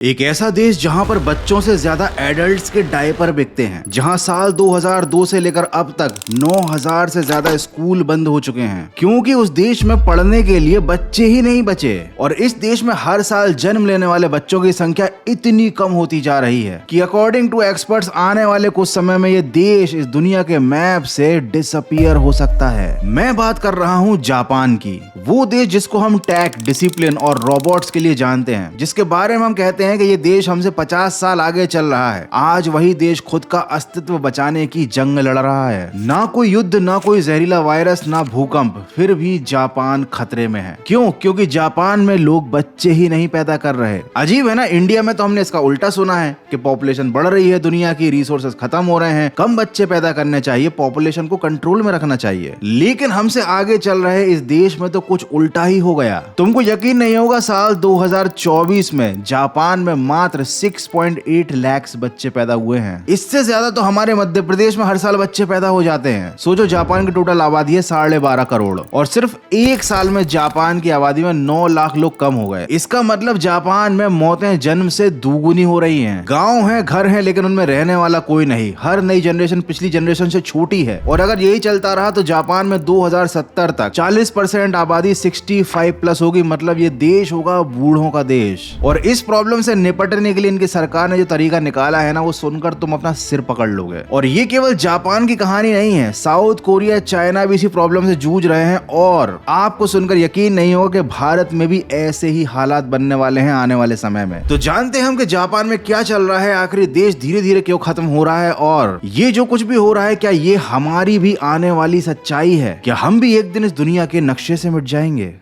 एक ऐसा देश जहां पर बच्चों से ज्यादा एडल्ट्स के डायपर बिकते हैं, जहां साल 2002 से लेकर अब तक 9000 से ज्यादा स्कूल बंद हो चुके हैं क्योंकि उस देश में पढ़ने के लिए बच्चे ही नहीं बचे। और इस देश में हर साल जन्म लेने वाले बच्चों की संख्या इतनी कम होती जा रही है कि अकॉर्डिंग टू एक्सपर्ट्स आने वाले कुछ समय में ये देश इस दुनिया के मैप से डिसअपियर हो सकता है। मैं बात कर रहा हूँ जापान की, वो देश जिसको हम टेक, डिसिप्लिन और रोबोट्स के लिए जानते हैं, जिसके बारे में हम कहते हैं कि ये देश हमसे 50 साल आगे चल रहा है। आज वही देश खुद का अस्तित्व बचाने की जंग लड़ रहा है। ना कोई युद्ध, ना कोई जहरीला वायरस, ना भूकंप, फिर भी जापान खतरे में है। क्यों? क्योंकि जापान में लोग बच्चे ही नहीं पैदा कर रहे। अजीब है ना, इंडिया में तो हमने इसका उल्टा सुना है कि पॉपुलेशन बढ़ रही है, दुनिया की रिसोर्सेज खत्म हो रहे हैं, कम बच्चे पैदा करने चाहिए, पॉपुलेशन को कंट्रोल में रखना चाहिए। लेकिन हमसे आगे चल रहे इस देश में तो कुछ उल्टा ही हो गया। तुमको यकीन नहीं होगा, साल 2024 में जापान में मात्र 6.8 लाख बच्चे पैदा हुए हैं। इससे ज्यादा तो हमारे मध्य प्रदेश में हर साल बच्चे पैदा हो जाते हैं। सोचो, जापान की टोटल आबादी है 12.5 करोड़ और सिर्फ एक साल में जापान की आबादी में 9 लाख लोग कम हो गए। इसका मतलब जापान में मौतें जन्म से दोगुनी हो रही हैं। गांव हैं, घर हैं, लेकिन उनमें रहने वाला कोई नहीं। हर नई जनरेशन पिछली जनरेशन से छोटी है और अगर यही चलता रहा तो जापान में 2070 तक 40% आबादी 65+ होगी। मतलब ये देश होगा बूढ़ों का देश। और इस प्रॉब्लम से निपटने के लिए इनकी सरकार ने जो तरीका निकाला है ना, वो सुनकर तुम अपना सिर पकड़ लोगे। और ये केवल जापान की कहानी नहीं है, साउथ कोरिया, चाइना भी इसी प्रॉब्लम से जूझ रहे हैं। और आपको सुनकर यकीन नहीं होगा कि भारत में भी ऐसे ही हालात बनने वाले हैं आने वाले समय में। तो जानते हैं हम कि जापान में क्या चल रहा है, आखिर देश धीरे धीरे क्यों खत्म हो रहा है, और ये जो कुछ भी हो रहा है क्या ये हमारी भी आने वाली सच्चाई है? क्या हम भी एक दिन इस दुनिया के नक्शे से मिट जाएंगे?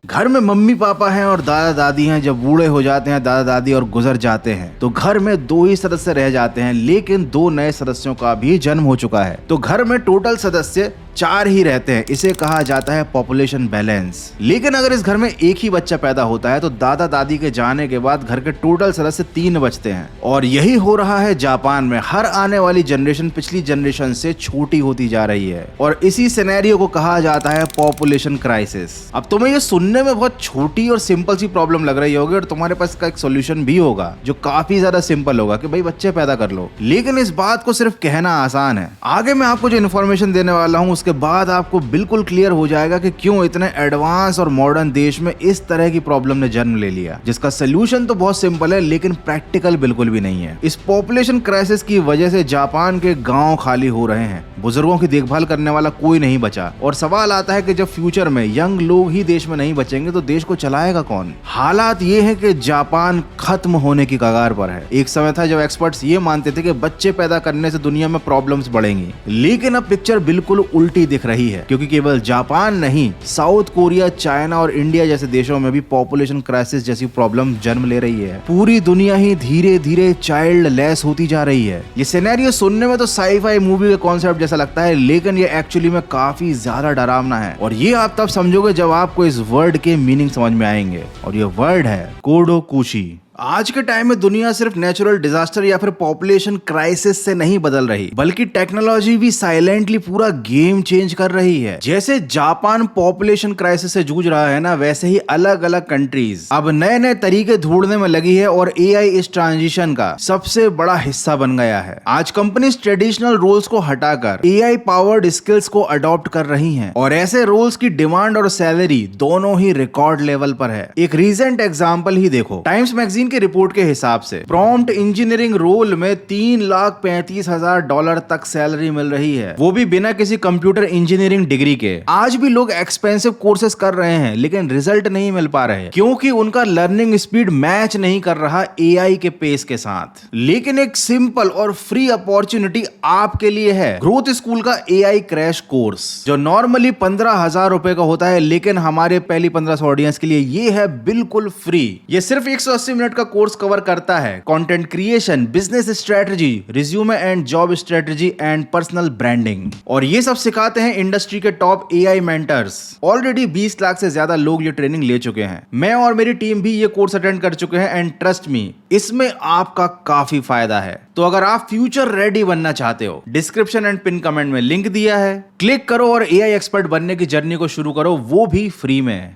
घर में मम्मी पापा हैं और दादा दादी हैं। जब बूढ़े हो जाते हैं दादा दादी और गुजर जाते हैं तो घर में 2 ही सदस्य रह जाते हैं, लेकिन 2 नए सदस्यों का भी जन्म हो चुका है। तो घर में टोटल सदस्य 4 ही रहते हैं। इसे कहा जाता है पॉपुलेशन बैलेंस। लेकिन अगर इस घर में एक ही बच्चा पैदा होता है तो दादा दादी के जाने के बाद घर के टोटल सदस्य 3 बचते हैं। और यही हो रहा है जापान में। हर आने वाली जनरेशन पिछली जनरेशन से छोटी होती जा रही है और इसी सिनेरियो को कहा जाता है पॉपुलेशन क्राइसिस। अब तुम्हें ये सुनने में बहुत छोटी और सिंपल सी प्रॉब्लम लग रही होगी और तुम्हारे पास इसका एक सोल्यूशन भी होगा जो काफी ज्यादा सिंपल होगा कि भाई बच्चे पैदा कर लो। लेकिन इस बात को सिर्फ कहना आसान है। आगे मैं आपको जो इन्फॉर्मेशन देने वाला हूँ उसके बाद आपको बिल्कुल क्लियर हो जाएगा कि क्यों इतने एडवांस और मॉडर्न देश में इस तरह की प्रॉब्लम ने जन्म ले लिया, जिसका सोल्यूशन तो बहुत सिंपल है लेकिन प्रैक्टिकल बिल्कुल भी नहीं है। इस पॉपुलेशन क्राइसिस की वजह से जापान के गांव खाली हो रहे हैं, बुजुर्गों की देखभाल करने वाला कोई नहीं बचा। और सवाल आता है कि जब फ्यूचर में यंग लोग ही देश में नहीं बचेंगे तो देश को चलाएगा कौन? हालात ये है कि जापान खत्म होने की कगार पर है। एक समय था जब एक्सपर्ट्स ये मानते थे कि बच्चे पैदा करने से दुनिया में प्रॉब्लम्स बढ़ेंगी, लेकिन अब पिक्चर बिल्कुल उल्टी दिख रही है क्योंकि केवल जापान नहीं, साउथ कोरिया, चाइना और इंडिया जैसे देशों में भी पॉपुलेशन क्राइसिस जैसी प्रॉब्लम जन्म ले रही है। पूरी दुनिया ही धीरे धीरे चाइल्ड लेस होती जा रही है। ये सिनेरियो सुनने में तो साई-फाई मूवी के कॉन्सेप्ट जैसा लगता है, लेकिन ये एक्चुअली में काफी ज्यादा डरावना है। और ये आप तब समझोगे जब आपको इस वर्ड के मीनिंग समझ में आएंगे। और ये वर्ड है कोडोकुशी। आज के टाइम में दुनिया सिर्फ नेचुरल डिजास्टर या फिर पॉपुलेशन क्राइसिस से नहीं बदल रही, बल्कि टेक्नोलॉजी भी साइलेंटली पूरा गेम चेंज कर रही है। जैसे जापान पॉपुलेशन क्राइसिस से जूझ रहा है ना, वैसे ही अलग अलग कंट्रीज अब नए नए तरीके ढूंढने में लगी है और एआई इस ट्रांजिशन का सबसे बड़ा हिस्सा बन गया है। आज कंपनीज ट्रेडिशनल रोल्स को हटाकर एआई पावर्ड स्किल्स को अडॉप्ट कर रही हैं और ऐसे रोल्स की डिमांड और सैलरी दोनों ही रिकॉर्ड लेवल पर है। एक रीसेंट एग्जांपल ही देखो, टाइम्स मैगजीन की रिपोर्ट के हिसाब से प्रॉम्प्ट इंजीनियरिंग रोल में $3,35,000 तक सैलरी मिल रही है, वो भी बिना किसी कंप्यूटर इंजीनियरिंग डिग्री के। आज भी लोग एक्सपेंसिव कोर्सेज कर रहे हैं लेकिन रिजल्ट नहीं मिल पा रहे क्योंकि उनका लर्निंग स्पीड मैच नहीं कर रहा एआई के पेस के साथ। लेकिन एक सिंपल और फ्री अपॉर्चुनिटी आपके लिए है, ग्रोथ स्कूल का एआई क्रैश कोर्स, जो नॉर्मली 15,000 रुपए का होता है, लेकिन हमारे पहली 1500 ऑडियंस के लिए ये है बिल्कुल फ्री। ये सिर्फ 180 मिनट का का कोर्स कवर करता है content creation, business strategy, resume and job strategy and personal branding. और ये सब सिखाते हैं इंडस्ट्री के top AI mentors. Already 20 lakh से ज्यादा लोग ये ट्रेनिंग ले चुके हैं। मैं और मेरी टीम भी ये कोर्स अटेंड कर चुके हैं एंड ट्रस्ट मी, इसमें आपका काफी फायदा है। तो अगर आप फ्यूचर रेडी बनना चाहते हो, डिस्क्रिप्शन एंड पिन कमेंट में लिंक दिया है, क्लिक करो और एआई एक्सपर्ट बनने की जर्नी को शुरू करो, वो भी फ्री में।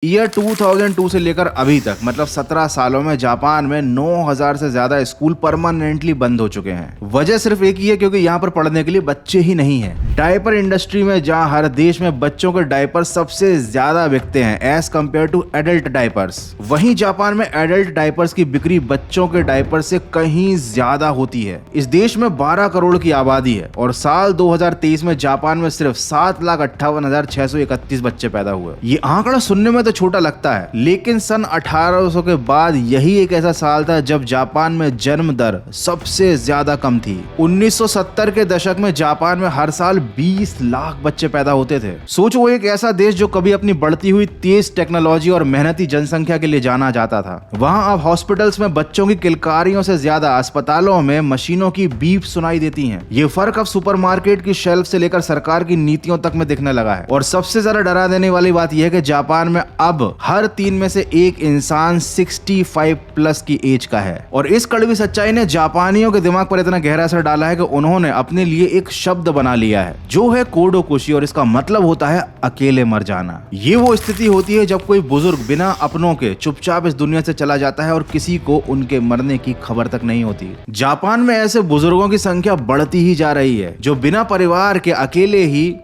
ईयर 2002 से लेकर अभी तक मतलब 17 सालों में जापान में 9000 से ज्यादा स्कूल परमानेंटली बंद हो चुके हैं। वजह सिर्फ एक ही है, क्योंकि यहाँ पर पढ़ने के लिए बच्चे ही नहीं हैं। डायपर इंडस्ट्री में जहाँ हर देश में बच्चों के डायपर सबसे ज्यादा बिकते हैं as compared to adult diapers, वहीं जापान में एडल्ट डायपर्स की बिक्री बच्चों के डायपर से कहीं ज्यादा होती है। इस देश में 12 करोड़ की आबादी है और साल 2023 में जापान में सिर्फ 7,58,631 बच्चे पैदा हुए। ये आंकड़ा सुनने में तो छोटा लगता है, लेकिन सन 1800 के बाद यही एक ऐसा साल था जब जापान में जन्म दर सबसे ज्यादा कम थी। 1970 के दशक में जापान में हर साल 20 लाख बच्चे पैदा होते थे। सोचो, वो एक ऐसा देश जो कभी अपनी बढ़ती हुई तेज टेक्नोलॉजी और मेहनती जनसंख्या के लिए जाना जाता था, वहां अब हॉस्पिटल्स में बच्चों की किलकारियों से ज्यादा अस्पतालों में मशीनों की बीप सुनाई देती है। ये फर्क अब सुपरमार्केट की शेल्फ से लेकर सरकार की नीतियों तक में दिखने लगा है। और सबसे ज्यादा डरा देने वाली बात यह है कि जापान में अब हर 3 में से एक इंसान 65 प्लस की एज का है। और इस कड़वी सच्चाई ने जापानियों के दिमाग पर इतना गहरा असर डाला है कि उन्होंने अपने लिए एक शब्द बना लिया है, जो है कोडोकुशी, और इसका मतलब होता है अकेले मर जाना। ये वो स्थिति होती है जब कोई बुजुर्ग बिना अपनों के चुपचाप इस दुनिया से चला जाता है और किसी को उनके मरने की खबर तक नहीं होती। जापान में ऐसे बुजुर्गों की संख्या बढ़ती ही जा रही है, जो बिना परिवार के अकेले ही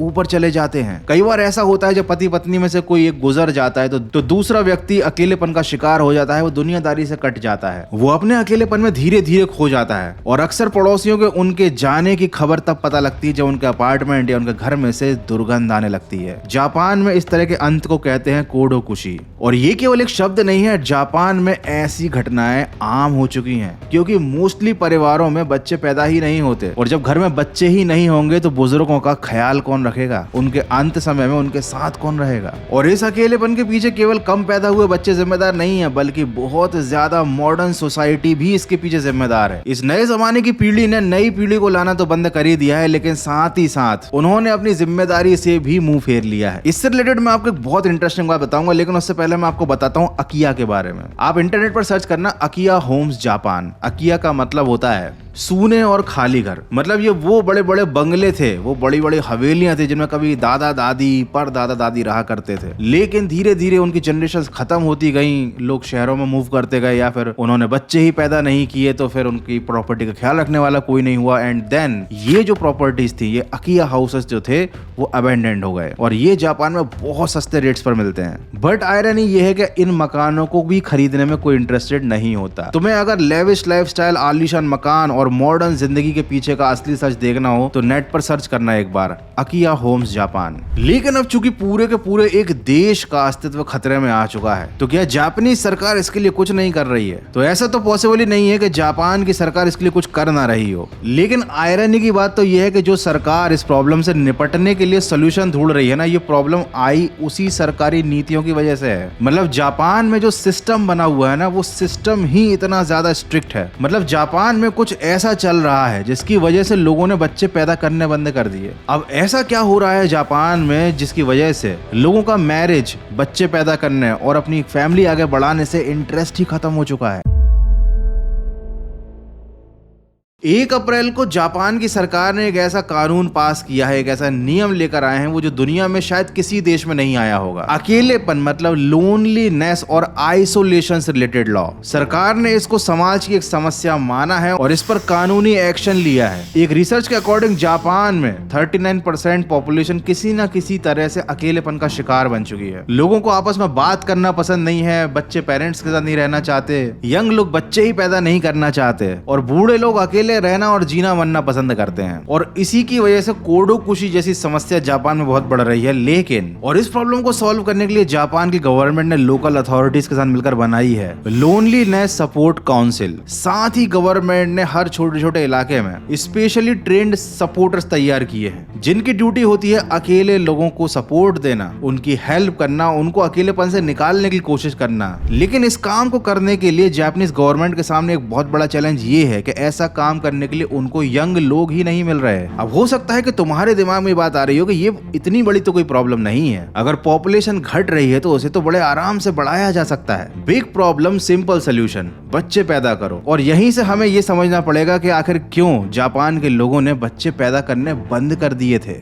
ऊपर चले जाते हैं। कई बार ऐसा होता है जब पति पत्नी में से कोई एक गुजर जाता है तो दूसरा व्यक्ति अकेलेपन का शिकार हो जाता है, वो दुनियादारी से कट जाता है, वो अपने अकेलेपन में धीरे धीरे खो जाता है। और अक्सर पड़ोसियों के उनके जाने की खबर तब पता लगती है जब उनके अपार्टमेंट या उनके घर में से दुर्गंध आने लगती है। जापान में इस तरह के अंत को कहते हैं कोडोकुशी। और ये केवल एक शब्द नहीं है, जापान में ऐसी घटनाएं आम हो चुकी हैं, क्योंकि मोस्टली परिवारों में बच्चे पैदा ही नहीं होते। और जब घर में बच्चे ही नहीं होंगे तो बुजुर्गों का ख्याल कौन रखेगा? उनके अंत समय में उनके साथ कौन रहेगा? और इस अकेलेपन के पीछे केवल कम पैदा हुए बच्चे जिम्मेदार नहीं है, बल्कि बहुत ज्यादा मॉडर्न सोसाइटी भी इसके पीछे जिम्मेदार है। इस नए जमाने की पीढ़ी ने नई पीढ़ी को लाना तो बंद कर ही दिया है, लेकिन साथ ही साथ उन्होंने अपनी जिम्मेदारी से भी मुंह फेर लिया है। इससे रिलेटेड मैं आपको एक बहुत इंटरेस्टिंग बात बताऊंगा, लेकिन उससे पहले मैं आपको बताता हूँ अकिया के बारे में। आप इंटरनेट पर सर्च करना अकिया होम्स जापान। अकिया का मतलब होता है सूने और खाली घर। मतलब ये वो बड़े बड़े बंगले थे, वो बड़ी बड़ी हवेलियां थी जिनमें कभी दादा दादी पर दादा दादी रहा करते थे, लेकिन धीरे धीरे उनकी जनरेशन खत्म होती गई, लोग शहरों में मूव करते गए या फिर उन्होंने बच्चे ही पैदा नहीं किए, तो फिर उनकी प्रॉपर्टी का ख्याल रखने वाला कोई नहीं हुआ। एंड देन ये जो प्रॉपर्टीज थी, ये अकिया हाउसेस जो थे, वो अबेंडेंड हो गए और ये जापान में बहुत सस्ते रेट्स पर मिलते हैं। बट आयरनी ये है कि इन मकानों को भी खरीदने में कोई इंटरेस्टेड नहीं होता। तुम्हें अगर लेविश लाइफस्टाइल, आलीशान मकान और मॉडर्न जिंदगी के पीछे का असली सच देखना हो तो नेट पर सर्च करना एक बार, अकिया होम्स जापान। लेकिन अब चूंकि पूरे के पूरे एक देश का अस्तित्व खतरे में आ चुका है, तो क्या जापानी सरकार इसके लिए कुछ नहीं कर रही है? तो ऐसा तो पॉसिबल ही नहीं है कि जापान की सरकार इसके लिए कुछ कर ना रही हो। लेकिन आयरनी की बात तो यह है कि जो सरकार इस प्रॉब्लम से निपटने के लिए सोल्यूशन ढूंढ रही है ना, ये प्रॉब्लम आई उसी सरकारी नीतियों की वजह से है। मतलब जापान में जो सिस्टम बना हुआ है ना, वो सिस्टम ही इतना ज्यादा स्ट्रिक्ट है। मतलब जापान में कुछ ऐसा चल रहा है जिसकी वजह से लोगों ने बच्चे पैदा करने बंद कर दिए। अब ऐसा क्या हो रहा है जापान में जिसकी वजह से लोगों का मैरिज, बच्चे पैदा करने और अपनी फैमिली आगे बढ़ाने से इंटरेस्ट ही खत्म हो चुका है। 1 अप्रैल को जापान की सरकार ने एक ऐसा कानून पास किया है, एक ऐसा नियम लेकर आए हैं वो जो दुनिया में शायद किसी देश में नहीं आया होगा। अकेलेपन मतलब लोनलीनेस और आइसोलेशन से रिलेटेड लॉ। सरकार ने इसको समाज की एक समस्या माना है और इस पर कानूनी एक्शन लिया है। एक रिसर्च के अकॉर्डिंग जापान में 39% पॉपुलेशन किसी न किसी तरह से अकेलेपन का शिकार बन चुकी है। लोगों को आपस में बात करना पसंद नहीं है, बच्चे पेरेंट्स के साथ नहीं रहना चाहते, यंग लोग बच्चे ही पैदा नहीं करना चाहते और बूढ़े लोग अकेले अकेले रहना और जीना मरना पसंद करते हैं और इसी की वजह से कोडोकुशी जैसी समस्या जापान में बहुत बढ़ रही है। लेकिन और इस प्रॉब्लम को सॉल्व करने के लिए जापान की गवर्नमेंट ने लोकल अथॉरिटीज के साथ मिलकर बनाई है लोनलीनेस सपोर्ट काउंसिल। साथ ही गवर्नमेंट ने हर छोटे छोटे इलाके में स्पेशली ट्रेंड सपोर्टर्स तैयार किए हैं जिनकी ड्यूटी होती है अकेले लोगों को सपोर्ट देना, उनकी हेल्प करना, उनको अकेलेपन से निकालने की कोशिश करना। लेकिन इस काम को करने के लिए जापानीज गवर्नमेंट के सामने एक बहुत बड़ा चैलेंज ये है कि ऐसा काम करने के लिए उनको यंग लोग ही नहीं मिल रहे। अब हो सकता है कि तुम्हारे दिमाग में बात आ रही हो कि ये इतनी बड़ी तो कोई प्रॉब्लम नहीं है, अगर पॉपुलेशन घट रही है तो उसे तो बड़े आराम से बढ़ाया जा सकता है। बिग प्रॉब्लम सिंपल सोल्यूशन, बच्चे पैदा करो। और यहीं से हमें ये समझना पड़ेगा कि आखिर क्यों जापान के लोगों ने बच्चे पैदा करने बंद कर दिए थे।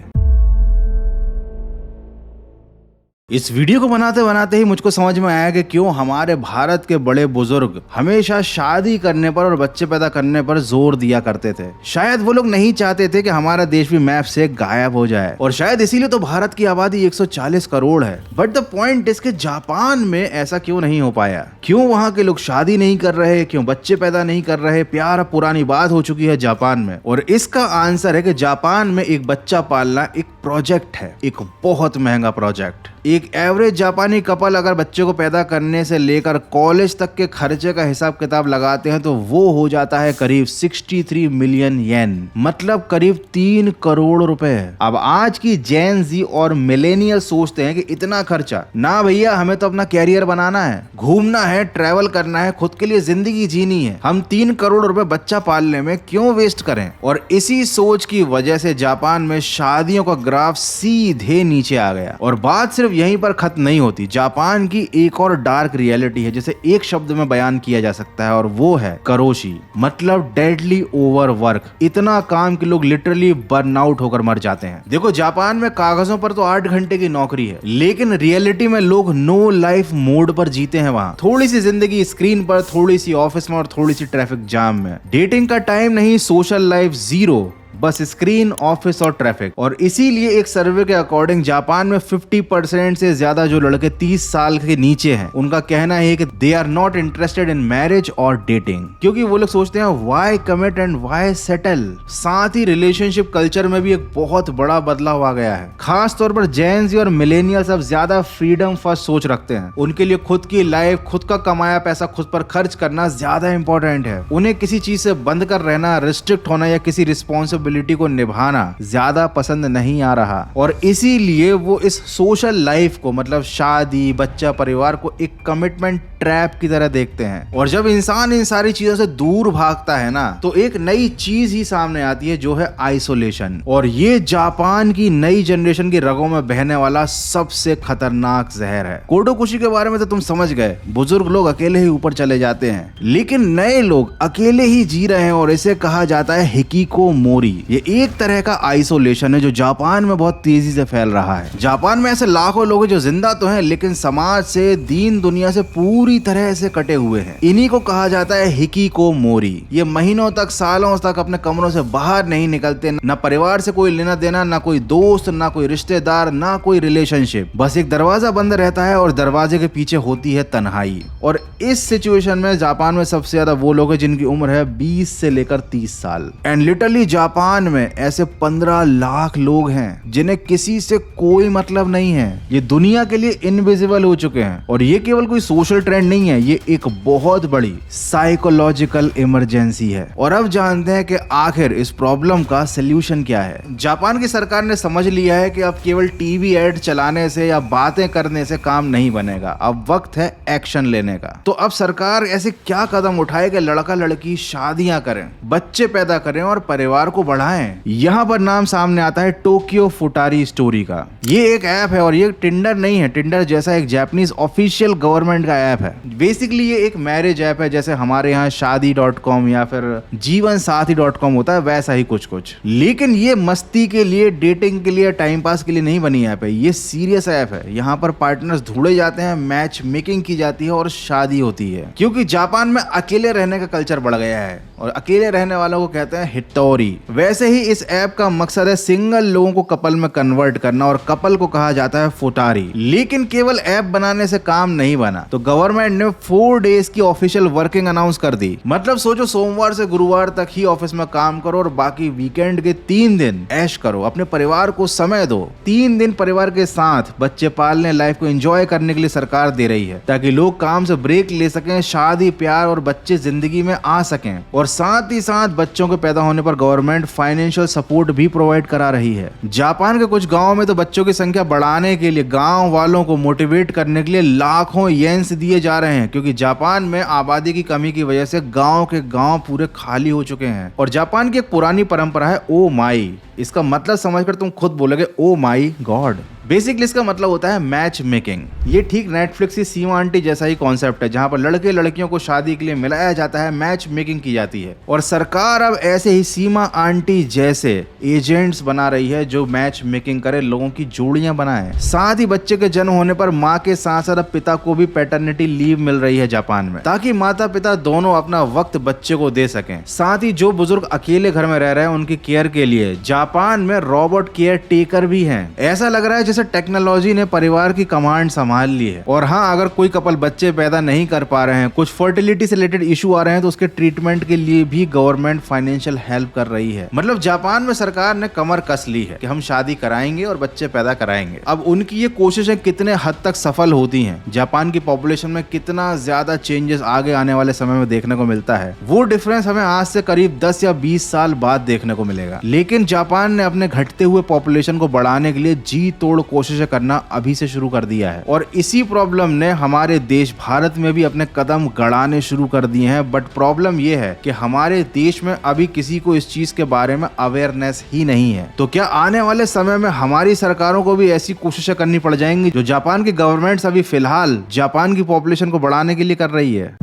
इस वीडियो को बनाते बनाते ही मुझको समझ में आया कि क्यों हमारे भारत के बड़े बुजुर्ग हमेशा शादी करने पर और बच्चे पैदा करने पर जोर दिया करते थे। शायद वो लोग नहीं चाहते थे कि हमारा देश भी मैप से गायब हो जाए और शायद इसीलिए तो भारत की आबादी 140 करोड़ है। बट द पॉइंट इज कि जापान में ऐसा क्यों नहीं हो पाया? क्यों वहाँ के लोग शादी नहीं कर रहे? क्यों बच्चे पैदा नहीं कर रहे? प्यार पुरानी बात हो चुकी है जापान में। और इसका आंसर है कि जापान में एक बच्चा पालना एक प्रोजेक्ट है, एक बहुत महंगा प्रोजेक्ट। एक एवरेज जापानी कपल अगर बच्चे को पैदा करने से लेकर कॉलेज तक के खर्चे का हिसाब किताब लगाते हैं तो वो हो जाता है करीब 63 मिलियन येन, मतलब करीब 3 करोड़ रुपए। अब आज की जेन जी और मिलेनियल सोचते हैं कि इतना खर्चा ना भैया, हमें तो अपना कैरियर बनाना है, घूमना है, ट्रैवल करना है, खुद के लिए जिंदगी जीनी है, हम 3 करोड़ रुपए बच्चा पालने में क्यों वेस्ट करें। और इसी सोच की वजह से जापान में शादियों का ग्राफ सीधे नीचे आ गया। और बात सिर्फ यहीं पर खत्म नहीं होती, जापान की एक और डार्क रियलिटी है जिसे एक शब्द में बयान किया जा सकता है और वो है करोशी, मतलब डेडली ओवरवर्क। इतना काम कि लोग लिटरली बर्नआउट होकर मर जाते हैं। देखो, जापान में कागजों पर तो 8 घंटे की नौकरी है, लेकिन रियलिटी में लोग नो लाइफ मोड पर जीते हैं। वहाँ थोड़ी सी जिंदगी स्क्रीन पर, थोड़ी सी ऑफिस में और थोड़ी सी ट्रैफिक जाम में। डेटिंग का टाइम नहीं, सोशल लाइफ जीरो, बस स्क्रीन, ऑफिस और ट्रैफिक। और इसीलिए एक सर्वे के अकॉर्डिंग जापान में 50% से ज्यादा जो लड़के 30 साल के नीचे हैं उनका कहना है कि they are not interested in marriage और डेटिंग, क्योंकि वो लोग सोचते हैं why commit and why settle. साथ ही रिलेशनशिप कल्चर में भी एक बहुत बड़ा बदलाव आ गया है। खास तौर पर जेन जी और मिलेनियल्स अब ज्यादा फ्रीडम फर्स्ट सोच रखते हैं। उनके लिए खुद की लाइफ, खुद का कमाया पैसा खुद पर खर्च करना ज्यादा इंपॉर्टेंट है। उन्हें किसी चीज से बंद कर रहना, रिस्ट्रिक्ट होना या किसी रिस्पॉन्सिबिलिटी को निभाना ज्यादा पसंद नहीं आ रहा। और इसीलिए वो इस सोशल लाइफ को, मतलब शादी, बच्चा, परिवार को एक कमिटमेंट ट्रैप की तरह देखते हैं। और जब इंसान इन सारी चीजों से दूर भागता है ना, तो एक नई चीज ही सामने आती है जो है आइसोलेशन। और ये जापान की नई जनरेशन की रगों में बहने वाला सबसे खतरनाक जहर है। कोडोकुशी के बारे में तो तुम समझ गए, बुजुर्ग लोग अकेले ही ऊपर चले जाते हैं, लेकिन नए लोग अकेले ही जी रहे हैं और इसे कहा जाता है हिकिकोमोरी। ये एक तरह का आइसोलेशन है जो जापान में बहुत तेजी से फैल रहा है। जापान में ऐसे लाखों लोग हैं जो जिंदा तो हैं लेकिन समाज से, दीन दुनिया से पूरी तरह से कटे हुए हैं। इन्हीं को कहा जाता है हिकिकोमोरी। ये महीनों तक, सालों तक अपने कमरों से बाहर नहीं निकलते, ना परिवार से कोई लेना देना, ना कोई दोस्त, ना कोई रिश्तेदार, ना कोई रिलेशनशिप। बस एक दरवाजा बंद रहता है और दरवाजे के पीछे होती है तन्हाई। और इस सिचुएशन में जापान में सबसे ज्यादा वो लोग हैं जिनकी उम्र है 20 से लेकर 30 साल। एंड लिटरली जापान में ऐसे 15 लाख लोग हैं जिन्हें किसी से कोई मतलब नहीं है। ये दुनिया के लिए इनविजिबल हो चुके हैं। और ये केवल कोई सोशल ट्रेंड नहीं है, ये एक बहुत बड़ी साइकोलॉजिकल इमरजेंसी है। और अब जानते हैं कि आखिर इस प्रॉब्लम का सलूशन क्या है। जापान की सरकार ने समझ लिया है कि अब केवल टीवी एड चलाने से या बातें करने से काम नहीं बनेगा, अब वक्त है एक्शन लेने का। तो अब सरकार ऐसे क्या कदम उठाए कि लड़का लड़की शादियां करें, बच्चे पैदा करें और परिवार को बढ़ाएं। यहाँ पर नाम सामने आता है टोक्यो फुटारी स्टोरी का। ये एक ऐप है और ये टिंडर नहीं है, टिंडर जैसा एक जापानीज ऑफिशियल गवर्नमेंट का ऐप है। बेसिकली ये एक मैरिज ऐप है, जैसे हमारे यहाँ शादी.com या फिर जीवनसाथी.com होता है, वैसा ही कुछ कुछ। लेकिन ये मस्ती के लिए, डेटिंग के लिए, टाइम पास के लिए नहीं बनी ऐप है, ये सीरियस ऐप है। यहाँ पर पार्टनर्स ढूंढे जाते हैं, मैच मेकिंग की जाती है और शादी होती है। क्योंकि जापान में अकेले रहने का कल्चर बढ़ गया है और अकेले रहने वालों को कहते हैं हिटोरी। वैसे ही इस ऐप का मकसद है सिंगल लोगों को कपल में कन्वर्ट करना और कपल को कहा जाता है फुटारी। लेकिन केवल ऐप बनाने से काम नहीं बना, तो गवर्नमेंट गवर्नमेंट ने 4 डेज की ऑफिशियल वर्किंग अनाउंस कर दी। मतलब सोचो, सोमवार से गुरुवार तक ही ऑफिस में काम करो और बाकी वीकेंड के 3 दिन ऐश करो, अपने परिवार को समय दो। 3 दिन परिवार के साथ बच्चे पालने, लाइफ को एंजॉय करने के लिए सरकार दे रही है, ताकि लोग काम से ब्रेक ले सकें, शादी प्यार और बच्चे जिंदगी में आ सकें। और साथ ही साथ बच्चों के पैदा होने पर गवर्नमेंट फाइनेंशियल सपोर्ट भी प्रोवाइड करा रही है। जापान के कुछ गाँव में तो बच्चों की संख्या बढ़ाने के लिए गाँव वालों को मोटिवेट करने के लिए लाखों येन्स दिए जा रहे हैं, क्योंकि जापान में आबादी की कमी की वजह से गांव के गांव पूरे खाली हो चुके हैं। और जापान की एक पुरानी परंपरा है ओ माई। इसका मतलब समझकर तुम खुद बोलोगे ओ माई गॉड। बेसिकली इसका मतलब होता है मैच मेकिंग। ये ठीक नेटफ्लिक्स की सीमा आंटी जैसा ही कॉन्सेप्ट है, जहां पर लड़के लड़कियों को शादी के लिए मिलाया जाता है, मैच मेकिंग की जाती है। और सरकार अब ऐसे ही सीमा आंटी जैसे एजेंट्स बना रही है जो मैच मेकिंग करे, लोगों की जोड़ियां बनाए। साथ ही बच्चे के जन्म होने पर माँ के साथ साथ पिता को भी पैटर्निटी लीव मिल रही है जापान में, ताकि माता पिता दोनों अपना वक्त बच्चे को दे सकें। साथ ही जो बुजुर्ग अकेले घर में रह रहे हैं उनकी केयर के लिए जापान में रोबोट केयर टेकर भी हैं। ऐसा लग रहा है जैसे टेक्नोलॉजी ने परिवार की कमांड संभाल ली है। और हाँ, अगर कोई कपल बच्चे पैदा नहीं कर पा रहे हैं, कुछ फर्टिलिटी से रिलेटेड इशू आ रहे हैं, तो उसके ट्रीटमेंट के लिए भी गवर्नमेंट फाइनेंशियल हेल्प कर रही है। मतलब जापान में सरकार ने कमर कस ली है कि हम शादी कराएंगे और बच्चे पैदा कराएंगे। अब उनकी ये कोशिशें कितने हद तक सफल होती हैं, जापान की पॉपुलेशन में कितना ज्यादा चेंजेस आगे आने वाले समय में देखने को मिलता है, वो डिफरेंस हमें आज से करीब 10 या 20 साल बाद देखने को मिलेगा। लेकिन जापान ने अपने घटते हुए पॉपुलेशन को बढ़ाने के लिए जी तोड़ कोशिशें करना अभी से शुरू कर दिया है। और इसी प्रॉब्लम ने हमारे देश भारत में भी अपने कदम गड़ाने शुरू कर दिए हैं। बट प्रॉब्लम यह है कि हमारे देश में अभी किसी को इस चीज के बारे में अवेयरनेस ही नहीं है। तो क्या आने वाले समय में हमारी सरकारों को भी ऐसी कोशिशें करनी पड़ जाएंगी जो जापान की गवर्नमेंट अभी फिलहाल जापान की पॉपुलेशन को बढ़ाने के लिए कर रही है?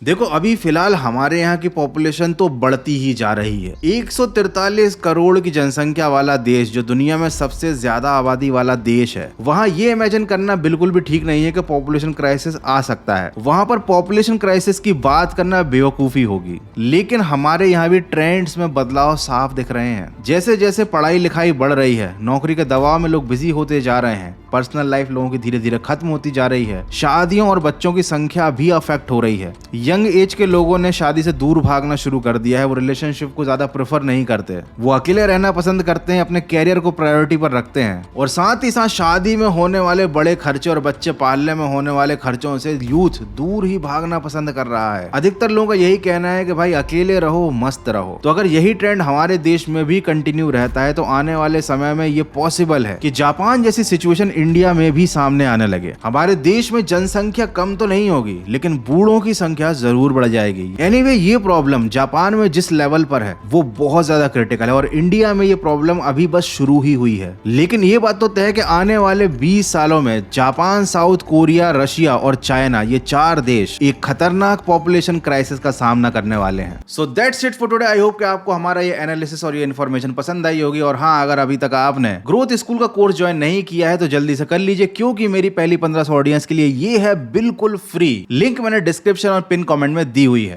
देखो, अभी फिलहाल हमारे यहाँ की पॉपुलेशन तो बढ़ती ही जा रही है। 143 करोड़ की जनसंख्या वाला देश, जो दुनिया में सबसे ज्यादा आबादी वाला देश है, वहाँ ये इमेजिन करना बिल्कुल भी ठीक नहीं है कि पॉपुलेशन क्राइसिस आ सकता है। वहाँ पर पॉपुलेशन क्राइसिस की बात करना बेवकूफी होगी। लेकिन हमारे यहाँ भी ट्रेंड्स में बदलाव साफ दिख रहे हैं। जैसे जैसे पढ़ाई लिखाई बढ़ रही है, नौकरी के दबाव में लोग बिजी होते जा रहे हैं, पर्सनल लाइफ लोगों की धीरे धीरे खत्म होती जा रही है, शादियों और बच्चों की संख्या भी अफेक्ट हो रही है। यंग एज के लोगों ने शादी से दूर भागना शुरू कर दिया है। वो रिलेशनशिप को ज्यादा प्रेफर नहीं करते, वो अकेले रहना पसंद करते हैं, अपने कैरियर को प्रायोरिटी पर रखते हैं। और साथ ही साथ शादी में होने वाले बड़े खर्चे और बच्चे पालने में होने वाले खर्चों से यूथ दूर ही भागना पसंद कर रहा है। अधिकतर लोगों का यही कहना है कि भाई अकेले रहो, मस्त रहो। तो अगर यही ट्रेंड हमारे देश में भी कंटिन्यू रहता है तो आने वाले समय में ये पॉसिबल है कि जापान जैसी सिचुएशन इंडिया में भी सामने आने लगे। हमारे देश में जनसंख्या कम तो नहीं होगी, लेकिन बूढ़ों की संख्या जरूर बढ़ जाएगी। एनीवे, ये प्रॉब्लम जापान में जिस लेवल पर है वो बहुत ज्यादा क्रिटिकल है, और इंडिया में ये प्रॉब्लम अभी बस शुरू ही हुई है। लेकिन ये बात तो तय है कि आने वाले 20 सालों में जापान, साउथ कोरिया, रशिया और चाइना, ये 4 देश एक खतरनाक पॉपुलेशन क्राइसिस का सामना करने वाले हैं। So that's it for today. I hope कि आपको हमारा ये एनालिसिस और ये इन्फॉर्मेशन पसंद आई होगी। और हाँ, अगर अभी तक आपने ग्रोथ स्कूल का कोर्स ज्वाइन नहीं किया है तो जल्दी से कर लीजिए, क्योंकि मेरी पहली 1500 ऑडियंस के लिए ये है बिल्कुल फ्री। लिंक मैंने डिस्क्रिप्शन और पिन कमेंट में दी हुई है।